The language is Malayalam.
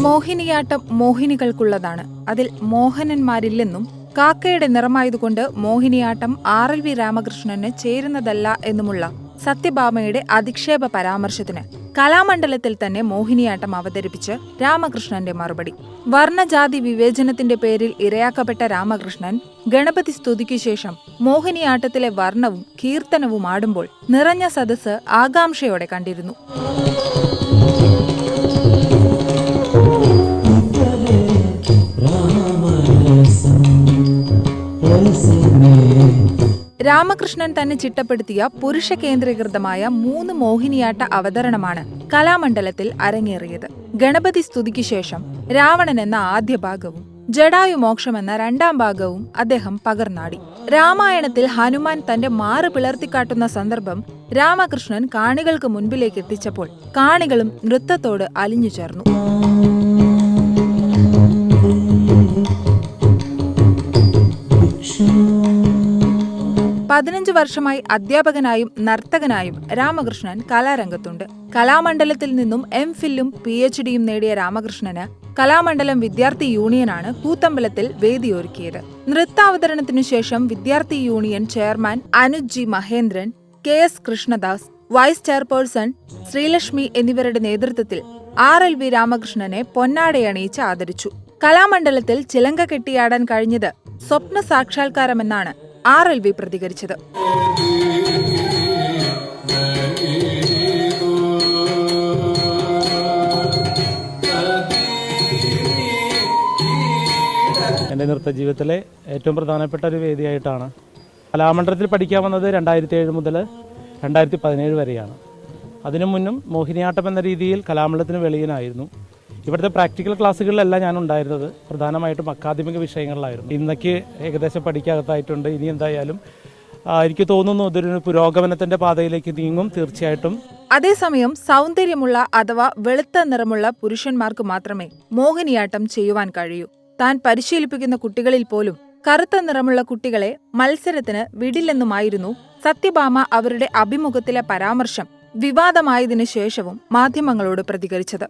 മോഹിനിയാട്ടം മോഹിനികൾക്കുള്ളതാണ്. അതിൽ മോഹനന്മാരില്ലെന്നും കാക്കയുടെ നിറമായതുകൊണ്ട് മോഹിനിയാട്ടം RLV രാമകൃഷ്ണന് ചേരുന്നതല്ല എന്നുമുള്ള സത്യഭാമയുടെ അധിക്ഷേപ പരാമർശത്തിന് കലാമണ്ഡലത്തിൽ തന്നെ മോഹിനിയാട്ടം അവതരിപ്പിച്ച് രാമകൃഷ്ണന്റെ മറുപടി. വർണ്ണജാതി വിവേചനത്തിന്റെ പേരിൽ ഇരയാക്കപ്പെട്ട രാമകൃഷ്ണൻ ഗണപതി സ്തുതിക്കു ശേഷം മോഹിനിയാട്ടത്തിലെ വർണ്ണവും കീർത്തനവും ആടുമ്പോൾ നിറഞ്ഞ സദസ്സ് ആകാംക്ഷയോടെ കണ്ടിരുന്നു. രാമകൃഷ്ണൻ തന്നെ ചിട്ടപ്പെടുത്തിയ പുരുഷ കേന്ദ്രീകൃതമായ 3 മോഹിനിയാട്ട അവതരണമാണ് കലാമണ്ഡലത്തിൽ അരങ്ങേറിയത്. ഗണപതി സ്തുതിക്കു ശേഷം രാവണൻ എന്ന ആദ്യ ഭാഗവും ജടായു മോക്ഷം എന്ന 2ാം ഭാഗവും അദ്ദേഹം പകർന്നാടി. രാമായണത്തിൽ ഹനുമാൻ തന്റെ മാറ് പിളർത്തിക്കാട്ടുന്ന സന്ദർഭം രാമകൃഷ്ണൻ കാണികൾക്ക് മുൻപിലേക്ക് എത്തിച്ചപ്പോൾ കാണികളും നൃത്തത്തോട് അലിഞ്ഞു ചേർന്നു. പതിനഞ്ച് വർഷമായി അധ്യാപകനായും നർത്തകനായും രാമകൃഷ്ണൻ കലാരംഗത്തുണ്ട്. കലാമണ്ഡലത്തിൽ നിന്നും MPhilഉം PhDയും നേടിയ രാമകൃഷ്ണന് കലാമണ്ഡലം വിദ്യാർത്ഥി യൂണിയനാണ് കൂത്തമ്പലത്തിൽ വേദിയൊരുക്കിയത്. നൃത്താവതരണത്തിനു ശേഷം വിദ്യാർത്ഥി union chairman Anuj G. Mahendran, KS Krishnadas, vice chairperson Sreelakshmi എന്നിവരുടെ നേതൃത്വത്തിൽ RLV രാമകൃഷ്ണനെ പൊന്നാടയണിയിച്ച് ആദരിച്ചു. കലാമണ്ഡലത്തിൽ ചിലങ്ക കെട്ടിയാടാൻ കഴിഞ്ഞത് സ്വപ്ന സാക്ഷാത്കാരമെന്നാണ് RLV പ്രതികരിച്ചത്. എൻ്റെ നൃത്തജീവിതത്തിലെ ഏറ്റവും പ്രധാനപ്പെട്ട ഒരു വേദിയായിട്ടാണ് കലാമണ്ഡലത്തിൽ പഠിക്കാൻ വന്നത് 2007 മുതൽ 2017 വരെയാണ്. അതിനു മുന്നും മോഹിനിയാട്ടം എന്ന രീതിയിൽ കലാമണ്ഡലത്തിന് വെളിയിലായിരുന്നു. ഇവിടുത്തെ പ്രാക്ടിക്കൽ ക്ലാസ്സുകളിലല്ല ഞാൻ ഉണ്ടായിരുന്നത്, പ്രധാനമായിട്ടും അക്കാദമിക വിഷയങ്ങളിലായിരുന്നു. ഇന്നൊക്കെ ഏകദേശം പഠിക്കകത്തായിട്ടുണ്ട്. ഇനി എന്തായാലും എനിക്ക് തോന്നുന്നു ഇതൊരു പുരോഗമനത്തിന്റെ പാതയിലേക്ക് നീങ്ങും തീർച്ചയായിട്ടും. അതേസമയം സൗന്ദര്യമുള്ള അഥവാ വെളുത്ത നിറമുള്ള പുരുഷന്മാർക്ക് മാത്രമേ മോഹിനിയാട്ടം ചെയ്യുവാൻ കഴിയൂ. താൻ പരിശീലിപ്പിക്കുന്ന കുട്ടികളിൽ പോലും കറുത്ത നിറമുള്ള കുട്ടികളെ മത്സരത്തിന് വിടില്ലെന്നുമായിരുന്നു സത്യഭാമ അവരുടെ അഭിമുഖത്തിലെ പരാമർശം വിവാദമായതിനു ശേഷവും മാധ്യമങ്ങളോട് പ്രതികരിച്ചത്.